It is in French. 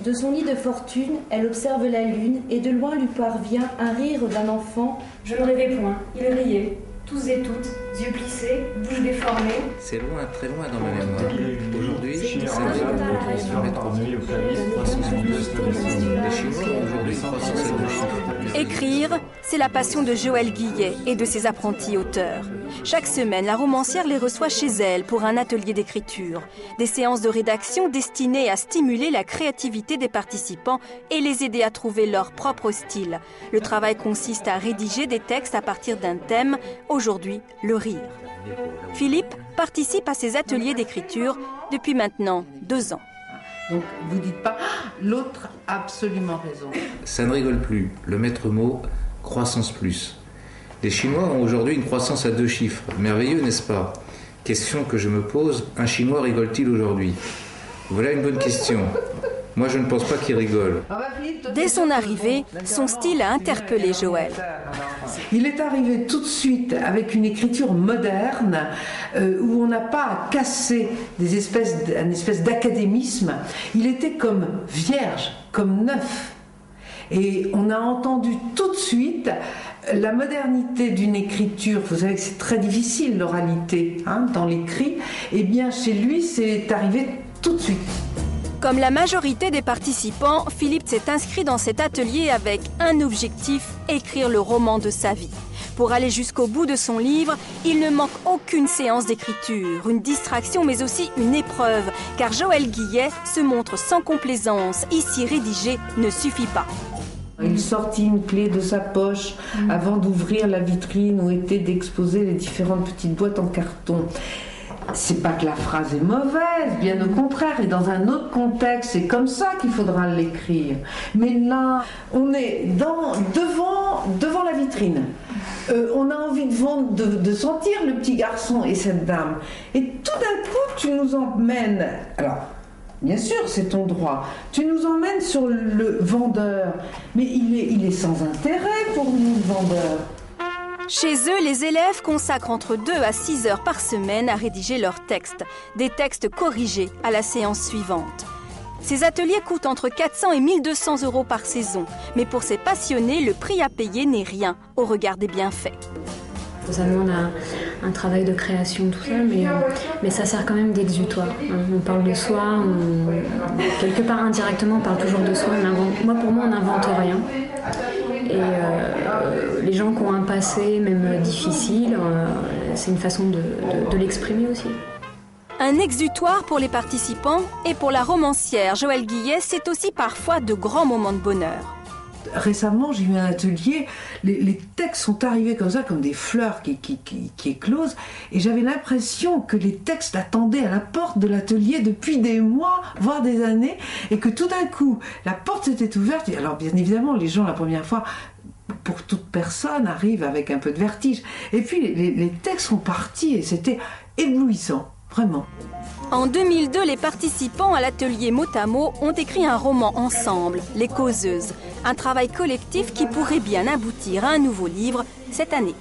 De son lit de fortune, elle observe la lune et de loin lui parvient un rire d'un enfant. Je ne rêvais point, il riait, tous et toutes, yeux plissés, bouche déformée. C'est loin, très loin dans ma mémoire. Aujourd'hui, les Chinois aujourd'hui croissance à 2 chiffres. Écrire, c'est la passion de Joëlle Guillet et de ses apprentis auteurs. Chaque semaine, la romancière les reçoit chez elle pour un atelier d'écriture. Des séances de rédaction destinées à stimuler la créativité des participants et les aider à trouver leur propre style. Le travail consiste à rédiger des textes à partir d'un thème, aujourd'hui le rire. Philippe participe à ces ateliers d'écriture depuis maintenant 2 ans. Donc vous dites pas l'autre a absolument raison. Ça ne rigole plus. Le maître mot, croissance plus. Les Chinois ont aujourd'hui une croissance à 2 chiffres. Merveilleux, n'est-ce pas? Question que je me pose, un Chinois rigole-t-il aujourd'hui? Voilà une bonne question. Moi, je ne pense pas qu'il rigole. Dès son arrivée, son style a interpellé Joëlle. Il est arrivé tout de suite avec une écriture moderne où on n'a pas à casser une espèce d'académisme. Il était comme vierge, comme neuf. Et on a entendu tout de suite la modernité d'une écriture. Vous savez que c'est très difficile l'oralité dans l'écrit. Eh bien, chez lui, c'est arrivé tout de suite. Comme la majorité des participants, Philippe s'est inscrit dans cet atelier avec un objectif, écrire le roman de sa vie. Pour aller jusqu'au bout de son livre, il ne manque aucune séance d'écriture, une distraction mais aussi une épreuve, car Joëlle Guillet se montre sans complaisance. Ici, rédiger ne suffit pas. Il sortit une clé de sa poche avant d'ouvrir la vitrine où étaient d'exposer les différentes petites boîtes en carton. C'est pas que la phrase est mauvaise, bien au contraire, et dans un autre contexte, c'est comme ça qu'il faudra l'écrire. Mais là, on est devant la vitrine. On a envie de sentir le petit garçon et cette dame. Et tout d'un coup, tu nous emmènes. Alors, bien sûr, c'est ton droit. Tu nous emmènes sur le vendeur. Mais il est sans intérêt pour nous, le vendeur. Chez eux, les élèves consacrent entre 2 à 6 heures par semaine à rédiger leurs textes, des textes corrigés à la séance suivante. Ces ateliers coûtent entre 400 et 1 200 € par saison, mais pour ces passionnés, le prix à payer n'est rien au regard des bienfaits. Ça demande un travail de création, tout ça, mais ça sert quand même d'exutoire. On parle de soi, quelque part indirectement, on parle toujours de soi. Pour moi, on n'invente rien. Et les gens qui ont un passé, même difficile, c'est une façon de l'exprimer aussi. Un exutoire pour les participants et pour la romancière Joëlle Guillet, c'est aussi parfois de grands moments de bonheur. Récemment, j'ai eu un atelier, les textes sont arrivés comme ça, comme des fleurs qui éclosent, et j'avais l'impression que les textes attendaient à la porte de l'atelier depuis des mois, voire des années, et que tout d'un coup, la porte s'était ouverte. Et alors, bien évidemment, les gens, la première fois, pour toute personne, arrivent avec un peu de vertige. Et puis, les textes sont partis, et c'était éblouissant, vraiment. En 2002, les participants à l'atelier Mot à Mot ont écrit un roman ensemble, Les Causeuses. Un travail collectif qui pourrait bien aboutir à un nouveau livre cette année.